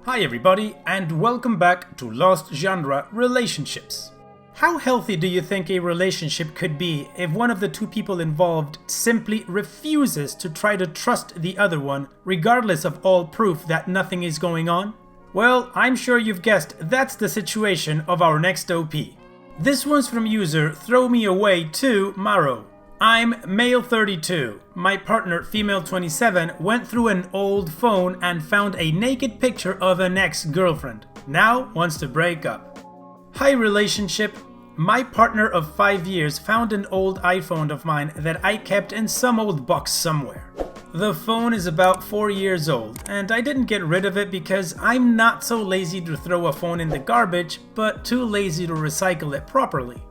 Hi everybody, and welcome back to Lost Genre Relationships. How healthy do you think a relationship could be if one of the two people involved simply refuses to try to trust the other one, regardless of all proof that nothing is going on? Well, I'm sure you've guessed that's the situation of our next OP. This one's from user Throw Me Away 2 Maro. I'm male 32. My partner, female 27, went through an old phone and found a naked picture of an ex-girlfriend. Now wants to break up. Hi relationship. My partner of 5 years found an old iPhone of mine that I kept in some old box somewhere. The phone is about 4 years old, and I didn't get rid of it because I'm not so lazy to throw a phone in the garbage, but too lazy to recycle it properly.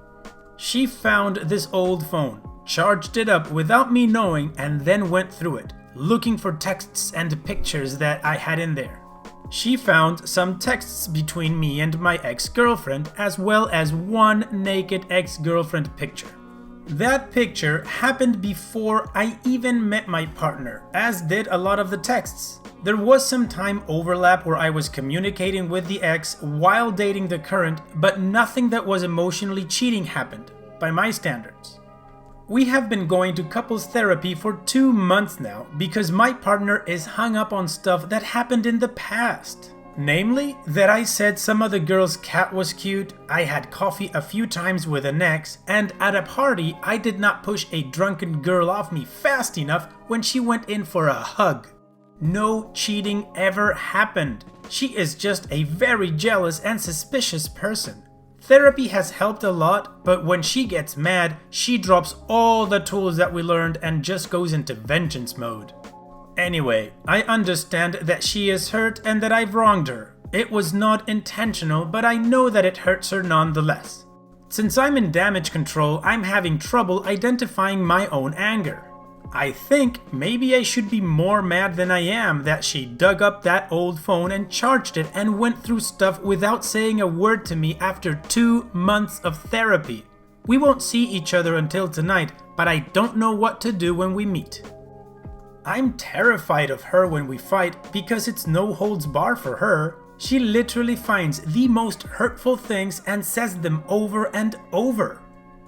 She found this old phone, charged it up without me knowing, and then went through it, looking for texts and pictures that I had in there. She found some texts between me and my ex-girlfriend, as well as one naked ex-girlfriend picture. That picture happened before I even met my partner, as did a lot of the texts. There was some time overlap where I was communicating with the ex while dating the current, but nothing that was emotionally cheating happened, by my standards. We have been going to couples therapy for 2 months now because my partner is hung up on stuff that happened in the past. Namely, that I said some other girl's cat was cute, I had coffee a few times with an ex, and at a party I did not push a drunken girl off me fast enough when she went in for a hug. No cheating ever happened. She is just a very jealous and suspicious person. Therapy has helped a lot, but when she gets mad, she drops all the tools that we learned and just goes into vengeance mode. Anyway, I understand that she is hurt and that I've wronged her. It was not intentional, but I know that it hurts her nonetheless. Since I'm in damage control, I'm having trouble identifying my own anger. I think maybe I should be more mad than I am that she dug up that old phone and charged it and went through stuff without saying a word to me after 2 months of therapy. We won't see each other until tonight, but I don't know what to do when we meet. I'm terrified of her when we fight because it's no holds bar for her. She literally finds the most hurtful things and says them over and over.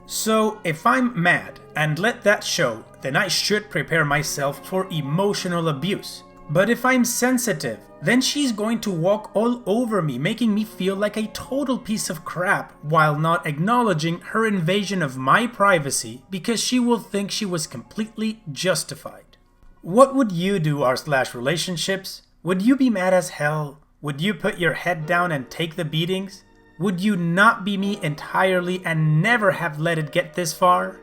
So if I'm mad and let that show, then I should prepare myself for emotional abuse. But if I'm sensitive, then she's going to walk all over me, making me feel like a total piece of crap while not acknowledging her invasion of my privacy because she will think she was completely justified. What would you do, r/relationships? Would you be mad as hell? Would you put your head down and take the beatings? Would you not be me entirely and never have let it get this far?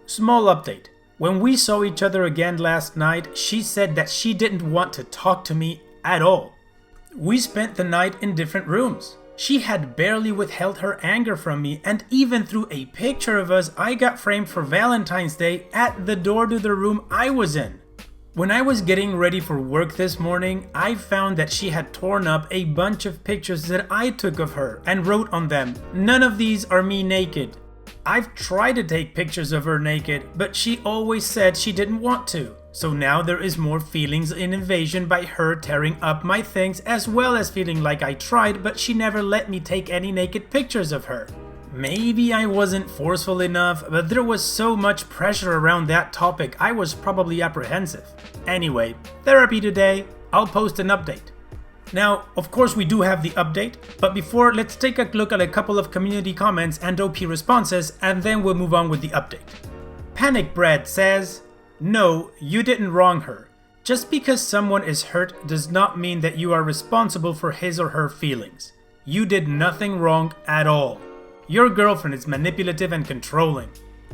Small update. When we saw each other again last night, she said that she didn't want to talk to me at all. We spent the night in different rooms. She had barely withheld her anger from me, and even threw a picture of us I got framed for Valentine's Day at the door to the room I was in. When I was getting ready for work this morning, I found that she had torn up a bunch of pictures that I took of her and wrote on them, "None of these are me naked." I've tried to take pictures of her naked, but she always said she didn't want to. So now there is more feelings in invasion by her tearing up my things, as well as feeling like I tried, but she never let me take any naked pictures of her. Maybe I wasn't forceful enough, but there was so much pressure around that topic I was probably apprehensive. Anyway, therapy today, I'll post an update. Now, of course we do have the update, but before, let's take a look at a couple of community comments and OP responses, and then we'll move on with the update. Panic Bread says, "No, you didn't wrong her. Just because someone is hurt does not mean that you are responsible for his or her feelings. You did nothing wrong at all. Your girlfriend is manipulative and controlling.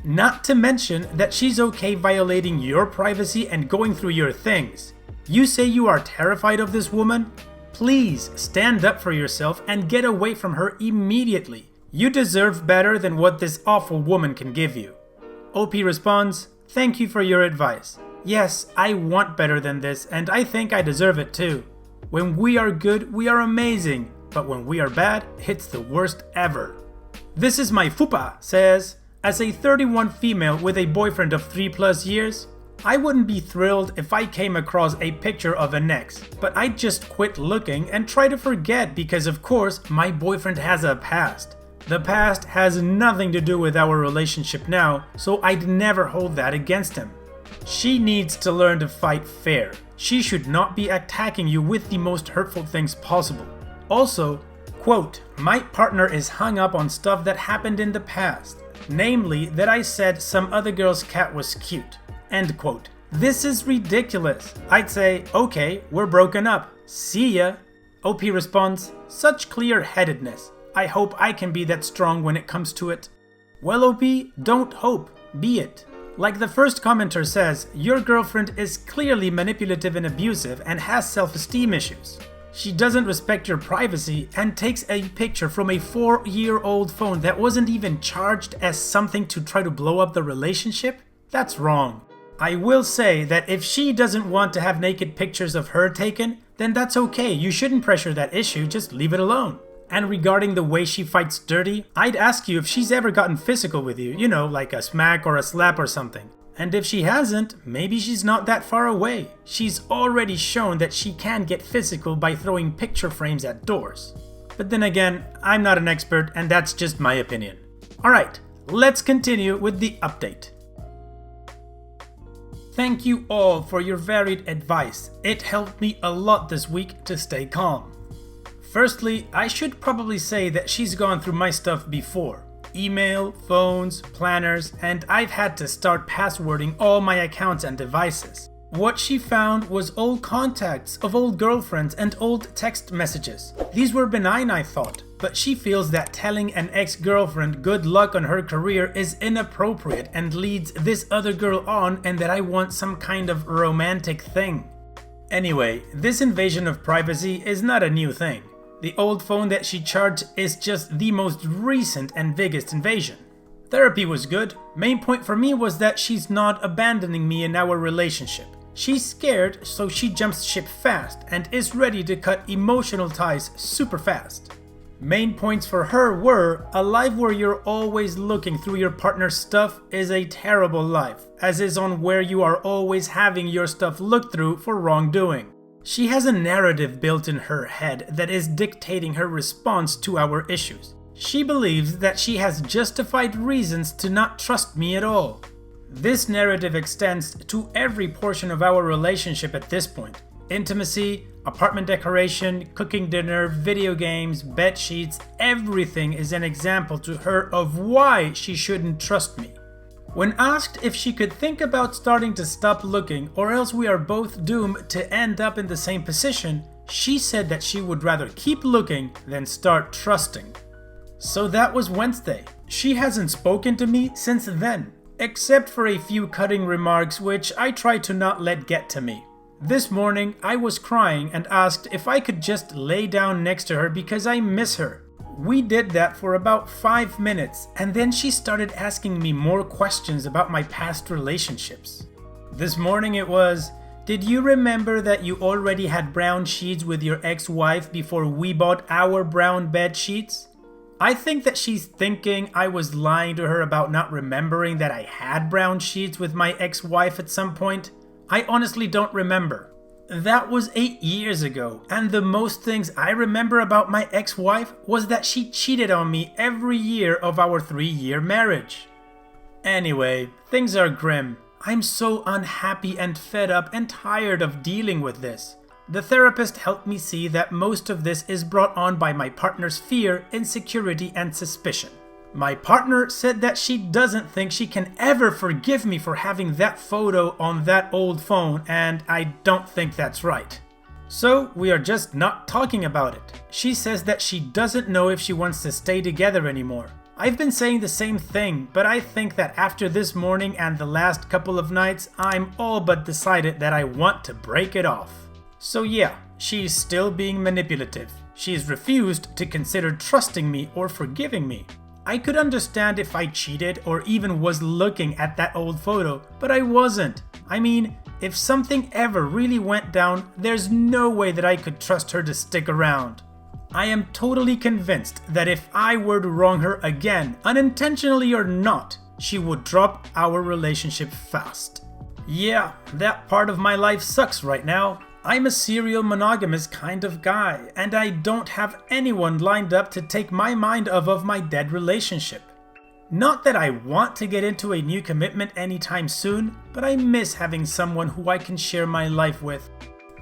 Not to mention that she's okay violating your privacy and going through your things. You say you are terrified of this woman? Please stand up for yourself and get away from her immediately. You deserve better than what this awful woman can give you." OP responds, "Thank you for your advice. Yes, I want better than this, and I think I deserve it too. When we are good, we are amazing, but when we are bad, it's the worst ever." This is my fupa says, "As a 31 female with a boyfriend of 3+ years, I wouldn't be thrilled if I came across a picture of an ex, but I'd just quit looking and try to forget because of course my boyfriend has a past. The past has nothing to do with our relationship now, so I'd never hold that against him. She needs to learn to fight fair. She should not be attacking you with the most hurtful things possible. Also, quote, my partner is hung up on stuff that happened in the past, namely that I said some other girl's cat was cute. End quote. This is ridiculous. I'd say, okay, we're broken up. See ya. OP responds, such clear-headedness. I hope I can be that strong when it comes to it. Well, OP, don't hope, be it. Like the first commenter says, your girlfriend is clearly manipulative and abusive and has self-esteem issues. She doesn't respect your privacy and takes a picture from a 4-year-old phone that wasn't even charged as something to try to blow up the relationship? That's wrong. I will say that if she doesn't want to have naked pictures of her taken, then that's okay. You shouldn't pressure that issue, just leave it alone. And regarding the way she fights dirty, I'd ask you if she's ever gotten physical with you, you know, like a smack or a slap or something. And if she hasn't, maybe she's not that far away. She's already shown that she can get physical by throwing picture frames at doors. But then again, I'm not an expert and that's just my opinion. Alright, let's continue with the update. Thank you all for your varied advice. It helped me a lot this week to stay calm. Firstly, I should probably say that she's gone through my stuff before. Email, phones, planners, and I've had to start passwording all my accounts and devices. What she found was old contacts of old girlfriends and old text messages. These were benign, I thought, but she feels that telling an ex-girlfriend good luck on her career is inappropriate and leads this other girl on, and that I want some kind of romantic thing. Anyway, this invasion of privacy is not a new thing. The old phone that she charged is just the most recent and biggest invasion. Therapy was good. Main point for me was that she's not abandoning me in our relationship. She's scared, so she jumps ship fast and is ready to cut emotional ties super fast. Main points for her were, a life where you're always looking through your partner's stuff is a terrible life, as is on where you are always having your stuff looked through for wrongdoing. She has a narrative built in her head that is dictating her response to our issues. She believes that she has justified reasons to not trust me at all. This narrative extends to every portion of our relationship at this point. Intimacy, apartment decoration, cooking dinner, video games, bed sheets, everything is an example to her of why she shouldn't trust me. When asked if she could think about starting to stop looking or else we are both doomed to end up in the same position, she said that she would rather keep looking than start trusting. So that was Wednesday. She hasn't spoken to me since then, except for a few cutting remarks which I try to not let get to me. This morning I was crying and asked if I could just lay down next to her because I miss her. We did that for about 5 minutes and then she started asking me more questions about my past relationships. This morning it was, did you remember that you already had brown sheets with your ex-wife before we bought our brown bed sheets? I think that she's thinking I was lying to her about not remembering that I had brown sheets with my ex-wife at some point. I honestly don't remember. That was 8 years ago, and the most things I remember about my ex-wife was that she cheated on me every year of our 3-year marriage. Anyway, things are grim. I'm so unhappy and fed up and tired of dealing with this. The therapist helped me see that most of this is brought on by my partner's fear, insecurity, and suspicion. My partner said that she doesn't think she can ever forgive me for having that photo on that old phone, and I don't think that's right. So we are just not talking about it. She says that she doesn't know if she wants to stay together anymore. I've been saying the same thing, but I think that after this morning and the last couple of nights, I'm all but decided that I want to break it off. So yeah, she's still being manipulative. She's refused to consider trusting me or forgiving me. I could understand if I cheated or even was looking at that old photo, but I wasn't. I mean, if something ever really went down, there's no way that I could trust her to stick around. I am totally convinced that if I were to wrong her again, unintentionally or not, she would drop our relationship fast. Yeah, that part of my life sucks right now. I'm a serial monogamous kind of guy, and I don't have anyone lined up to take my mind off of my dead relationship. Not that I want to get into a new commitment anytime soon, but I miss having someone who I can share my life with.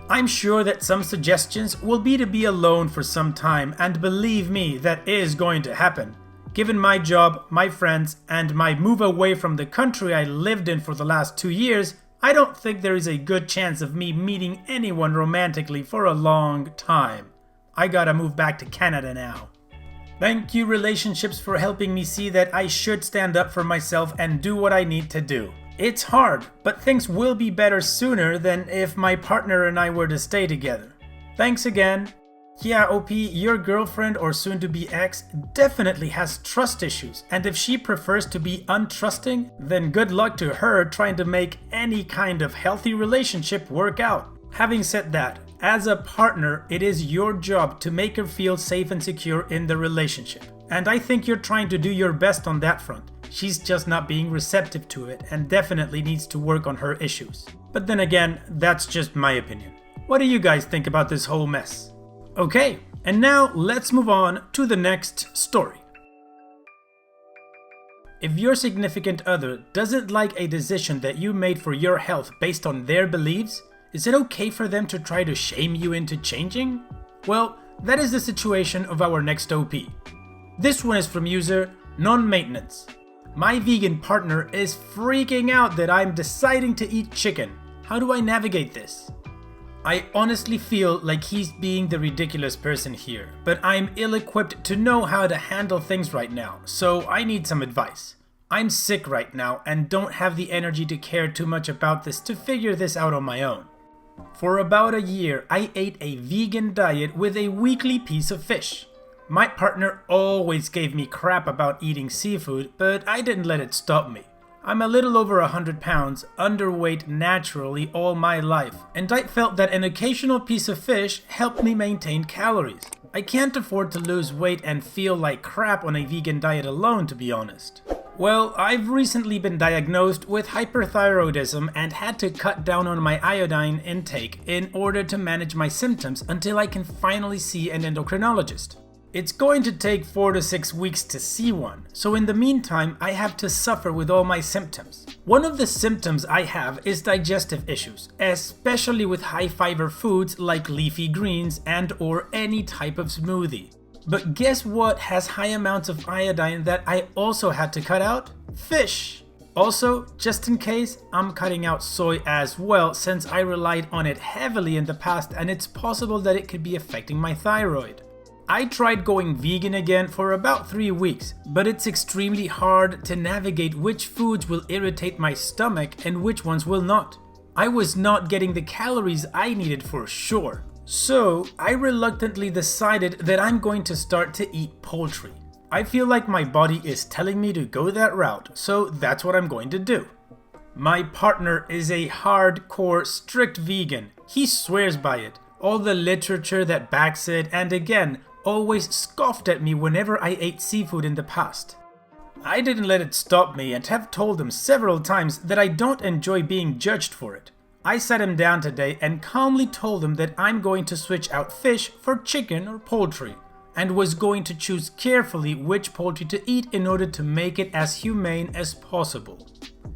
I'm sure that some suggestions will be to be alone for some time, and believe me, that is going to happen. Given my job, my friends, and my move away from the country I lived in for the last 2 years, I don't think there is a good chance of me meeting anyone romantically for a long time. I gotta move back to Canada now. Thank you, relationships, for helping me see that I should stand up for myself and do what I need to do. It's hard, but things will be better sooner than if my partner and I were to stay together. Thanks again. Yeah, OP, your girlfriend or soon-to-be ex definitely has trust issues, and if she prefers to be untrusting, then good luck to her trying to make any kind of healthy relationship work out. Having said that, as a partner, it is your job to make her feel safe and secure in the relationship, and I think you're trying to do your best on that front. She's just not being receptive to it and definitely needs to work on her issues. But then again, that's just my opinion. What do you guys think about this whole mess? Okay, and now let's move on to the next story. If your significant other doesn't like a decision that you made for your health based on their beliefs, is it okay for them to try to shame you into changing? Well, that is the situation of our next OP. This one is from user Non-Maintenance. My vegan partner is freaking out that I'm deciding to eat chicken. How do I navigate this? I honestly feel like he's being the ridiculous person here, but I'm ill-equipped to know how to handle things right now, so I need some advice. I'm sick right now and don't have the energy to care too much about this to figure this out on my own. For about a year, I ate a vegan diet with a weekly piece of fish. My partner always gave me crap about eating seafood, but I didn't let it stop me. I'm a little over 100 pounds, underweight naturally all my life, and I felt that an occasional piece of fish helped me maintain calories. I can't afford to lose weight and feel like crap on a vegan diet alone, to be honest. Well, I've recently been diagnosed with hyperthyroidism and had to cut down on my iodine intake in order to manage my symptoms until I can finally see an endocrinologist. It's going to take 4 to 6 weeks to see one, so in the meantime I have to suffer with all my symptoms. One of the symptoms I have is digestive issues, especially with high fiber foods like leafy greens and or any type of smoothie. But guess what has high amounts of iodine that I also had to cut out? Fish! Also, just in case, I'm cutting out soy as well since I relied on it heavily in the past and it's possible that it could be affecting my thyroid. I tried going vegan again for about 3 weeks, but it's extremely hard to navigate which foods will irritate my stomach and which ones will not. I was not getting the calories I needed for sure. So I reluctantly decided that I'm going to start to eat poultry. I feel like my body is telling me to go that route, so that's what I'm going to do. My partner is a hardcore, strict vegan. He swears by it, all the literature that backs it, and again, always scoffed at me whenever I ate seafood in the past. I didn't let it stop me and have told him several times that I don't enjoy being judged for it. I sat him down today and calmly told him that I'm going to switch out fish for chicken or poultry, and was going to choose carefully which poultry to eat in order to make it as humane as possible.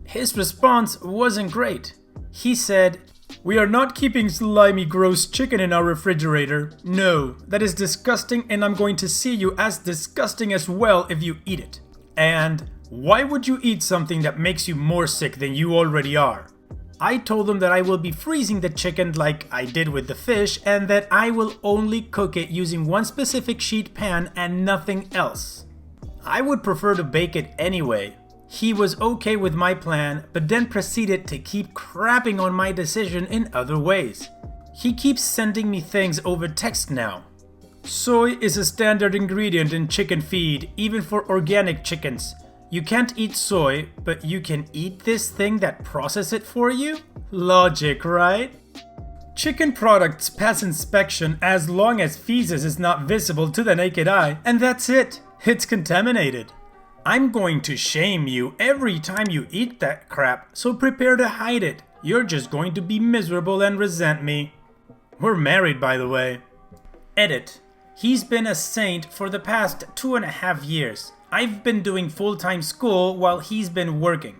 His response wasn't great. He said, "We are not keeping slimy, gross chicken in our refrigerator. No, that is disgusting and I'm going to see you as disgusting as well if you eat it. And why would you eat something that makes you more sick than you already are?" I told him that I will be freezing the chicken like I did with the fish and that I will only cook it using one specific sheet pan and nothing else. I would prefer to bake it anyway. He was okay with my plan, but then proceeded to keep crapping on my decision in other ways. He keeps sending me things over text now. Soy is a standard ingredient in chicken feed, even for organic chickens. You can't eat soy, but you can eat this thing that processes it for you? Logic, right? Chicken products pass inspection as long as feces is not visible to the naked eye, and that's it. It's contaminated. I'm going to shame you every time you eat that crap, so prepare to hide it. You're just going to be miserable and resent me. We're married, by the way. Edit. He's been a saint for the past 2.5 years. I've been doing full-time school while he's been working.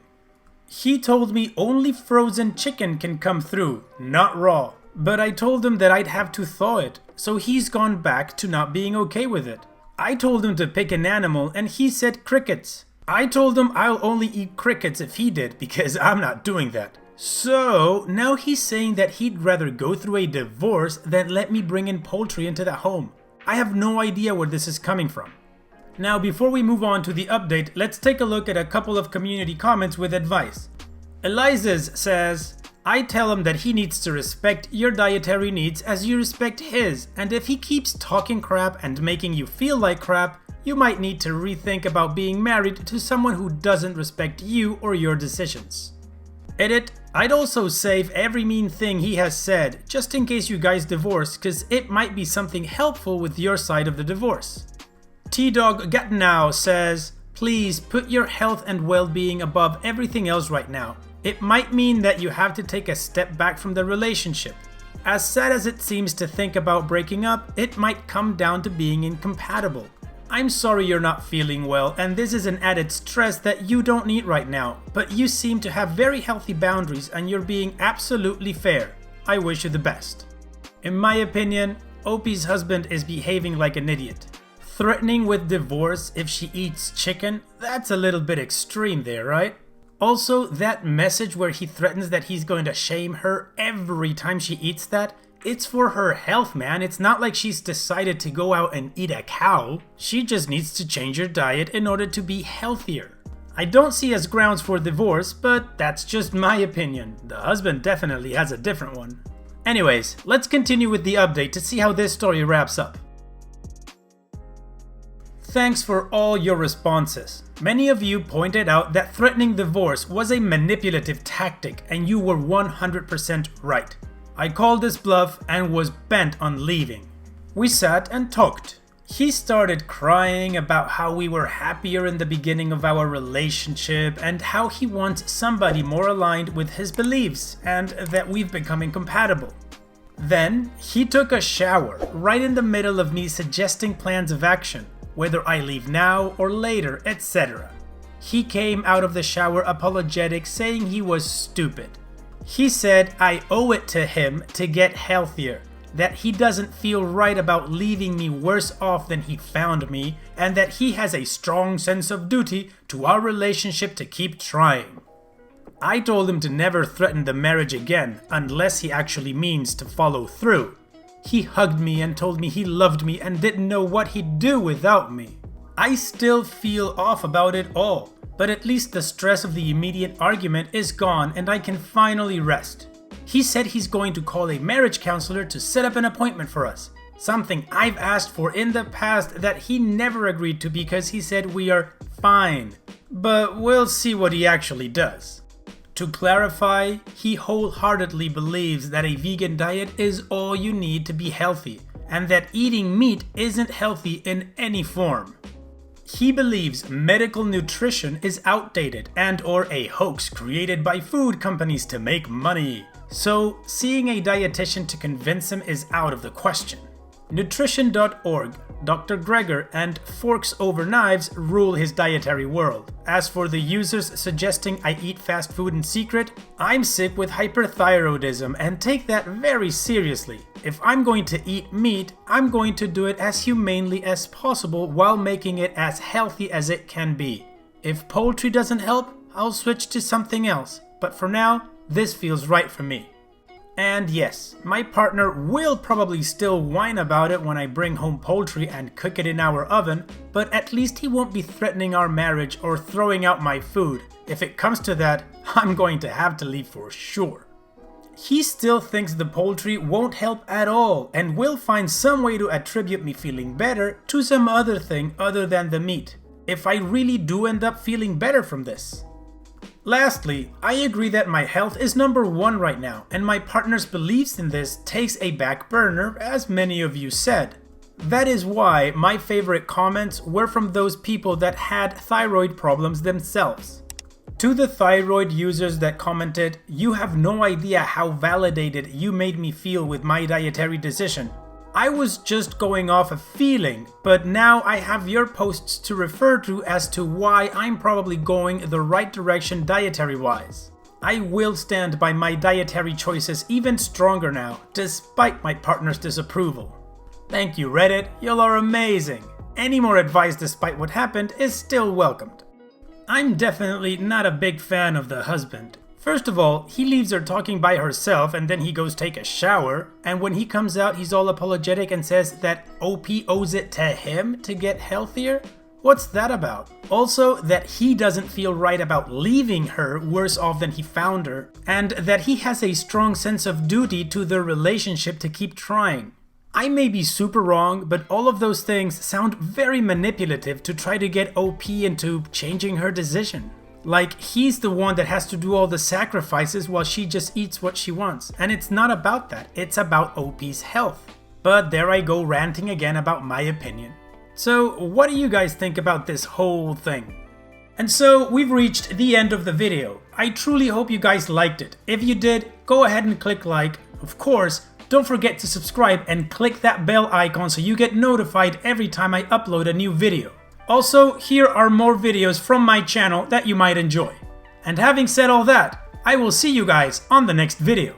He told me only frozen chicken can come through, not raw. But I told him that I'd have to thaw it, so he's gone back to not being okay with it. I told him to pick an animal and he said crickets. I told him I'll only eat crickets if he did, because I'm not doing that. So now he's saying that he'd rather go through a divorce than let me bring in poultry into the home. I have no idea where this is coming from. Now, before we move on to the update, let's take a look at a couple of community comments with advice. Eliza's says, I tell him that he needs to respect your dietary needs as you respect his, and if he keeps talking crap and making you feel like crap, you might need to rethink about being married to someone who doesn't respect you or your decisions. Edit. I'd also save every mean thing he has said, just in case you guys divorce, cause it might be something helpful with your side of the divorce. T-Dog Gatnow says, please put your health and well-being above everything else right now. It might mean that you have to take a step back from the relationship. As sad as it seems to think about breaking up, it might come down to being incompatible. I'm sorry you're not feeling well, and this is an added stress that you don't need right now, but you seem to have very healthy boundaries and you're being absolutely fair. I wish you the best. In my opinion, Opie's husband is behaving like an idiot. Threatening with divorce if she eats chicken? That's a little bit extreme there, right? Also, that message where he threatens that he's going to shame her every time she eats that, it's for her health, man. It's not like she's decided to go out and eat a cow. She just needs to change her diet in order to be healthier. I don't see as grounds for divorce, but that's just my opinion. The husband definitely has a different one. Anyways, let's continue with the update to see how this story wraps up. Thanks for all your responses. Many of you pointed out that threatening divorce was a manipulative tactic, and you were 100% right. I called this bluff and was bent on leaving. We sat and talked. He started crying about how we were happier in the beginning of our relationship and how he wants somebody more aligned with his beliefs and that we've become incompatible. Then he took a shower right in the middle of me suggesting plans of action, whether I leave now or later, etc. He came out of the shower apologetic, saying he was stupid. He said I owe it to him to get healthier, that he doesn't feel right about leaving me worse off than he found me, and that he has a strong sense of duty to our relationship to keep trying. I told him to never threaten the marriage again, unless he actually means to follow through. He hugged me and told me he loved me and didn't know what he'd do without me. I still feel off about it all, but at least the stress of the immediate argument is gone and I can finally rest. He said he's going to call a marriage counselor to set up an appointment for us, something I've asked for in the past that he never agreed to because he said we are fine. But we'll see what he actually does. To clarify, he wholeheartedly believes that a vegan diet is all you need to be healthy, and that eating meat isn't healthy in any form. He believes medical nutrition is outdated and or a hoax created by food companies to make money. So, seeing a dietitian to convince him is out of the question. Nutrition.org, Dr. Greger, and Forks Over Knives rule his dietary world. As for the users suggesting I eat fast food in secret, I'm sick with hyperthyroidism and take that very seriously. If I'm going to eat meat, I'm going to do it as humanely as possible while making it as healthy as it can be. If poultry doesn't help, I'll switch to something else, but for now, this feels right for me. And yes, my partner will probably still whine about it when I bring home poultry and cook it in our oven, but at least he won't be threatening our marriage or throwing out my food. If it comes to that, I'm going to have to leave for sure. He still thinks the poultry won't help at all and will find some way to attribute me feeling better to some other thing other than the meat, if I really do end up feeling better from this. Lastly, I agree that my health is number one right now, and my partner's beliefs in this takes a back burner, as many of you said. That is why my favorite comments were from those people that had thyroid problems themselves. To the thyroid users that commented, "You have no idea how validated you made me feel with my dietary decision. I was just going off a feeling, but now I have your posts to refer to as to why I'm probably going the right direction dietary-wise. I will stand by my dietary choices even stronger now, despite my partner's disapproval." Thank you, Reddit, y'all are amazing. Any more advice despite what happened is still welcomed. I'm definitely not a big fan of the husband. First of all, he leaves her talking by herself and then he goes take a shower, and when he comes out he's all apologetic and says that OP owes it to him to get healthier? What's that about? Also, that he doesn't feel right about leaving her worse off than he found her, and that he has a strong sense of duty to their relationship to keep trying. I may be super wrong, but all of those things sound very manipulative to try to get OP into changing her decision. Like, he's the one that has to do all the sacrifices while she just eats what she wants. And it's not about that, it's about OP's health. But there I go ranting again about my opinion. So, what do you guys think about this whole thing? And so, we've reached the end of the video. I truly hope you guys liked it. If you did, go ahead and click like. Of course, don't forget to subscribe and click that bell icon so you get notified every time I upload a new video. Also, here are more videos from my channel that you might enjoy. And having said all that, I will see you guys on the next video.